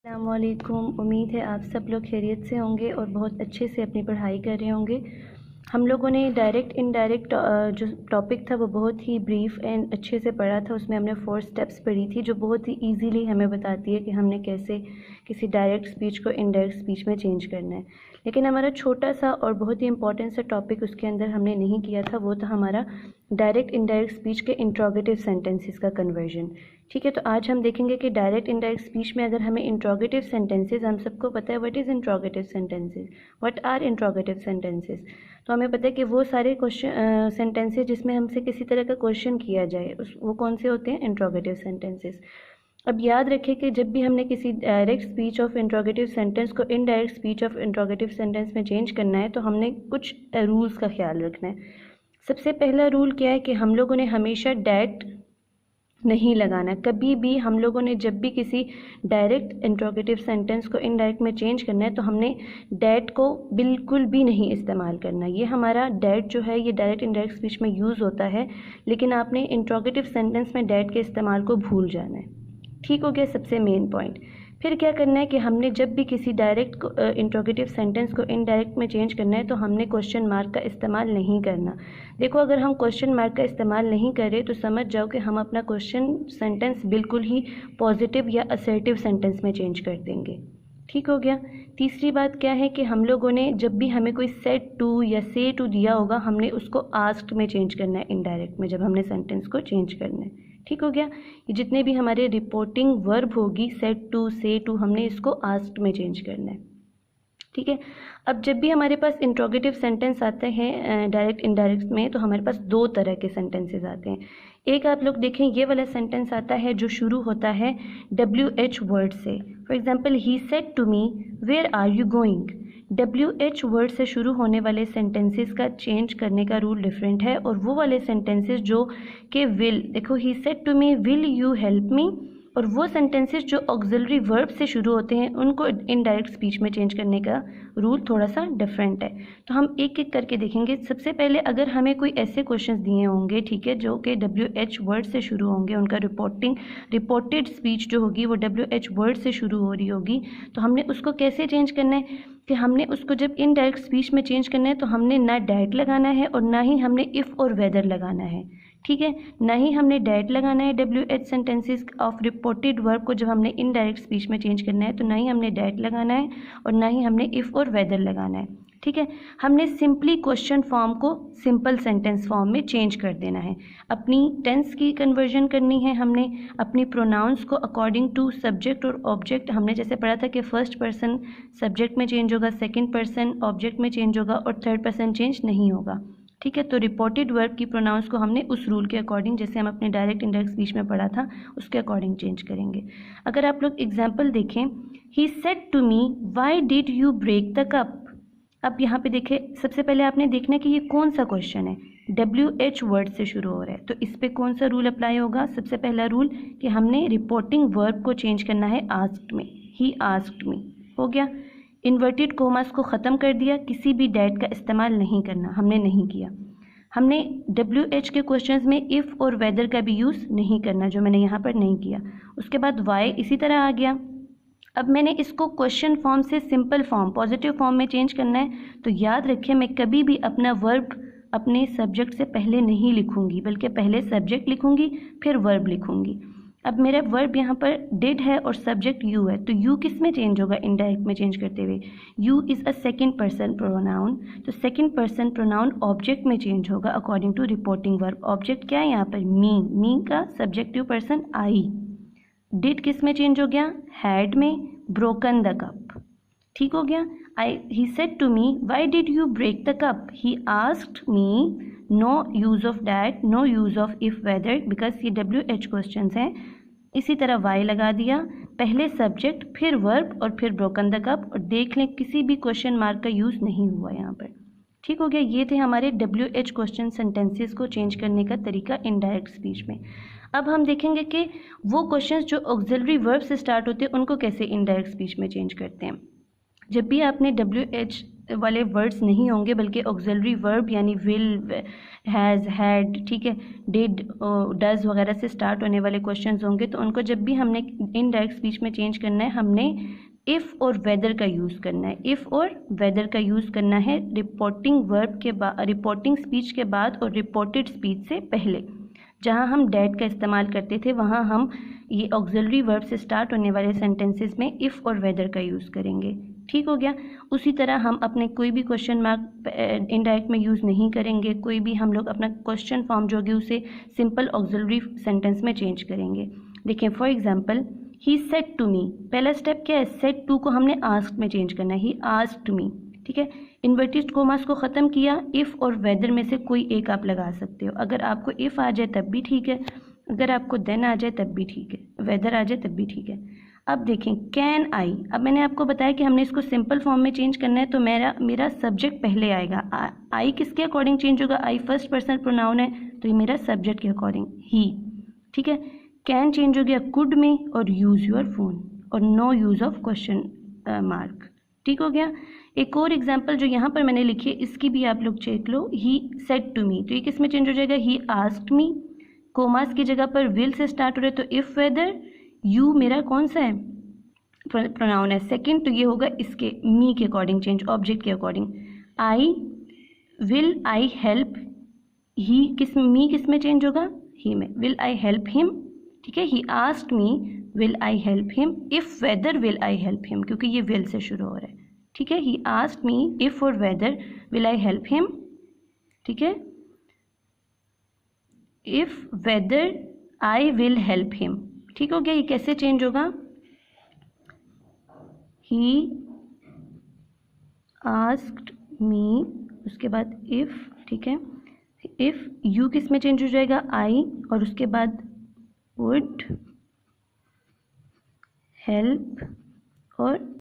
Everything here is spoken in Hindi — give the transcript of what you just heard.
अस्सलामुअलैकुम। उम्मीद है आप सब लोग खैरियत से होंगे और बहुत अच्छे से अपनी पढ़ाई कर रहे होंगे। हम लोगों ने डायरेक्ट इनडायरेक्ट जो टॉपिक था वो बहुत ही ब्रीफ एंड अच्छे से पढ़ा था। उसमें हमने 4 स्टेप्स पढ़ी थी जो बहुत ही इजीली हमें बताती है कि हमने कैसे किसी डायरेक्ट स्पीच को इनडायरेक्ट स्पीच में चेंज करना है। लेकिन हमारा छोटा सा और बहुत ही इंपॉर्टेंट सा टॉपिक उसके अंदर हमने नहीं किया था, वो था हमारा डायरेक्ट इनडायरेक्ट स्पीच के इंट्रोगेटिव सेंटेंसेस का कन्वर्जन। ठीक है, तो आज हम देखेंगे कि डायरेक्ट इनडायरेक्ट स्पीच में अगर हमें इंट्रोगेटिव सेंटेंसेस, हम सबको पता है what is interrogative sentences, what are interrogative sentences. तो हमें पता है कि वो सारे क्वेश्चन सेंटेंसेस जिसमें हमसे किसी तरह का क्वेश्चन किया जाए वो कौन से होते हैं, इंट्रोगेटिव सेंटेंसेस। अब याद रखें कि जब भी हमने किसी direct speech of interrogative sentence को indirect speech of interrogative sentence में चेंज करना है तो हमने कुछ रूल्स का ख्याल रखना है। सबसे पहला रूल क्या है कि हम लोगों ने हमेशा डैट नहीं लगाना। कभी भी हम लोगों ने जब भी किसी डायरेक्ट इंट्रोगेटिव सेंटेंस को इनडायरेक्ट में चेंज करना है तो हमने डैट को बिल्कुल भी नहीं इस्तेमाल करना। ये हमारा डैट जो है ये डायरेक्ट इनडायरेक्ट स्पीच में यूज़ होता है, लेकिन आपने इंट्रोगेटिव सेंटेंस में डैट के इस्तेमाल को भूल जाना है। ठीक हो गया, सबसे मेन पॉइंट। फिर क्या करना है कि हमने जब भी किसी डायरेक्ट इंट्रोगेटिव सेंटेंस को इनडायरेक्ट में चेंज करना है तो हमने क्वेश्चन मार्क का इस्तेमाल नहीं करना। देखो, अगर हम क्वेश्चन मार्क का इस्तेमाल नहीं करें तो समझ जाओ कि हम अपना क्वेश्चन सेंटेंस बिल्कुल ही पॉजिटिव या असर्टिव सेंटेंस में चेंज कर देंगे। ठीक हो गया। तीसरी बात क्या है कि हम लोगों ने जब भी हमें कोई सेड टू या से टू दिया होगा हमने उसको आस्क्ड में चेंज करना है इनडायरेक्ट में, जब हमने सेंटेंस को चेंज करना है। ठीक हो गया। ये जितने भी हमारे रिपोर्टिंग वर्ब होगी सेड टू, से टू, हमने इसको आस्क्ड में चेंज करना है। ठीक है। अब जब भी हमारे पास इंट्रोगेटिव सेंटेंस आते हैं डायरेक्ट इनडायरेक्ट में तो हमारे पास दो तरह के सेंटेंसेस आते हैं। एक आप लोग देखें, ये वाला सेंटेंस आता है जो शुरू होता है WH वर्ड से। For example, he said to me where are you going. WH word से शुरू होने वाले सेंटेंसेस का चेंज करने का रूल डिफरेंट है, और वो वाले सेंटेंसेस जो कि विल, देखो he said to me will you help me, और वो सेंटेंसेस जो ऑक्सिलरी वर्ब से शुरू होते हैं उनको इनडायरेक्ट स्पीच में चेंज करने का रूल थोड़ा सा डिफरेंट है। तो हम एक एक करके देखेंगे। सबसे पहले अगर हमें कोई ऐसे क्वेश्चंस दिए होंगे, ठीक है, जो कि WH वर्ड से शुरू होंगे, उनका रिपोर्टेड स्पीच जो होगी वो WH वर्ड से शुरू हो रही होगी, तो हमने उसको कैसे चेंज करना है कि हमने उसको जब इनडायरेक्ट स्पीच में चेंज करना है तो हमने ना डैट लगाना है और ना ही हमने इफ़ और वेदर लगाना है। ठीक है, ना ही हमने डैट लगाना है WH sentences of reported verb को जब हमने इनडायरेक्ट स्पीच में चेंज करना है, तो ना ही हमने डैट लगाना है और ना ही हमने इफ़ और वेदर लगाना है। ठीक है, हमने सिंपली क्वेश्चन फॉर्म को सिंपल सेंटेंस फॉर्म में चेंज कर देना है। अपनी टेंस की कन्वर्जन करनी है हमने, अपनी प्रोनाउंस को अकॉर्डिंग टू सब्जेक्ट और ऑब्जेक्ट, हमने जैसे पढ़ा था कि फर्स्ट पर्सन सब्जेक्ट में चेंज होगा, सेकंड पर्सन ऑब्जेक्ट में चेंज होगा और थर्ड पर्सन चेंज नहीं होगा। ठीक है, तो रिपोर्टेड वर्ब की प्रोनाउंस को हमने उस रूल के अकॉर्डिंग, जैसे हम अपने डायरेक्ट इनडायरेक्ट स्पीच में पढ़ा था, उसके अकॉर्डिंग चेंज करेंगे। अगर आप लोग एग्जाम्पल देखें, he said to me why did you break the cup. अब यहाँ पे देखें, सबसे पहले आपने देखना है कि ये कौन सा क्वेश्चन है, WH वर्ड से शुरू हो रहा है, तो इस पर कौन सा रूल अप्लाई होगा। सबसे पहला रूल कि हमने रिपोर्टिंग वर्ब को चेंज करना है आस्क्ड में, ही आस्क्ड मी। हो गया। इन्वर्टेड कोमास को ख़त्म कर दिया, किसी भी डैट का इस्तेमाल नहीं करना, हमने नहीं किया। हमने WH के क्वेश्चंस में इफ़ और वेदर का भी यूज़ नहीं करना, जो मैंने यहाँ पर नहीं किया। उसके बाद वाई इसी तरह आ गया। अब मैंने इसको क्वेश्चन फॉर्म से सिंपल फॉर्म, पॉजिटिव फॉर्म में चेंज करना है, तो याद रखें मैं कभी भी अपना वर्ब अपने सब्जेक्ट से पहले नहीं लिखूंगी, बल्कि पहले सब्जेक्ट लिखूंगी फिर वर्ब लिखूंगी। अब मेरा वर्ब यहाँ पर डिड है और सब्जेक्ट यू है, तो यू किस में चेंज होगा इनडायरेक्ट में चेंज करते हुए, you is a second person pronoun, तो सेकेंड पर्सन प्रोनाउन ऑब्जेक्ट में चेंज होगा according to reporting verb. Object क्या है यहाँ पर, मी का सब्जेक्टिव पर्सन आई। डिड किस में चेंज हो गया, हैड में, ब्रोकन द कप। ठीक हो गया। He said to me why did you break the cup, he asked me, no use of that, no use of if whether, because ये WH क्वेश्चन हैं। इसी तरह वाई लगा दिया, पहले सब्जेक्ट फिर वर्ब और फिर ब्रोकन द कप, और देख लें किसी भी क्वेश्चन मार्क का यूज़ नहीं हुआ यहाँ पर। ठीक हो गया। ये थे हमारे WH क्वेश्चन सेंटेंसेस को चेंज करने का तरीका इनडायरेक्ट स्पीच में। अब हम देखेंगे कि वो क्वेश्चंस जो ऑक्सिलरी वर्ब से स्टार्ट होते हैं उनको कैसे इनडायरेक्ट स्पीच में चेंज करते हैं। जब भी आपने WH वाले वर्ड्स नहीं होंगे बल्कि ऑक्सिलरी वर्ब यानी विल, हैज़, हैड, ठीक है, डिड, डज वगैरह से स्टार्ट होने वाले क्वेश्चंस होंगे, तो उनको जब भी हमने इनडायरेक्ट स्पीच में चेंज करना है, हमने इफ़ और वेदर का यूज़ करना है। इफ़ और वेदर का यूज़ करना है रिपोर्टिंग वर्ब के बाद, रिपोर्टिंग स्पीच के बाद और रिपोर्टेड स्पीच से पहले। जहाँ हम डैट का इस्तेमाल करते थे वहाँ हम ये ऑक्सिलरी वर्ब से स्टार्ट होने वाले सेंटेंसेस में इफ़ और वेदर का यूज़ करेंगे। ठीक हो गया। उसी तरह हम अपने कोई भी क्वेश्चन मार्क इनडायरेक्ट में यूज़ नहीं करेंगे, कोई भी हम लोग अपना क्वेश्चन फॉर्म जो होगी उसे सिंपल ऑक्सिलरी सेंटेंस में चेंज करेंगे। देखिए for example, he said to me, पहला स्टेप क्या है, सेड टू को हमने आस्क्ड में चेंज करना है, ही आस्क्ड मी, ठीक है। इन्वर्टेड कोमास को ख़त्म किया, इफ़ और वेदर में से कोई एक आप लगा सकते हो। अगर आपको इफ़ आ जाए तब भी ठीक है, अगर आपको देन आ जाए तब भी ठीक है, वेदर आ जाए तब भी ठीक है। अब देखें कैन आई, अब मैंने आपको बताया कि हमने इसको सिंपल फॉर्म में चेंज करना है, तो मेरा सब्जेक्ट पहले आएगा। आई किसके अकॉर्डिंग चेंज होगा, आई फर्स्ट पर्सन प्रोनाउन है तो ये मेरा सब्जेक्ट के अकॉर्डिंग ही, ठीक है। कैन चेंज हो गया कुड में, और यूज़ योर फोन, और no use of question mark, ठीक हो गया। एक और एग्जांपल जो यहाँ पर मैंने लिखी है इसकी भी आप लोग चेक लो, ही सेड टू मी, तो ये किस में चेंज हो जाएगा, ही आस्क्ड मी, कोमास की जगह पर विल से स्टार्ट हो रहा है तो इफ़ वेदर, यू मेरा कौन सा है, प्रोनाउन है सेकंड, तो ये होगा इसके मी के अकॉर्डिंग चेंज, ऑब्जेक्ट के according. I will I help, he kiss, me किस में चेंज होगा, ही में, विल आई हेल्प हिम, ठीक है। He asked me will I help him, if whether will I help him, क्योंकि ये विल से शुरू हो रहा है, ठीक है। ही आस्क्ड मी इफ़ और whether will I help him, ठीक है। If whether I will help him, ठीक हो गया। ये कैसे चेंज होगा, ही आस्क्ड मी, उसके बाद इफ़, ठीक है। इफ़ यू किस में चेंज हो जाएगा, आई, और उसके बाद वुड हेल्प, और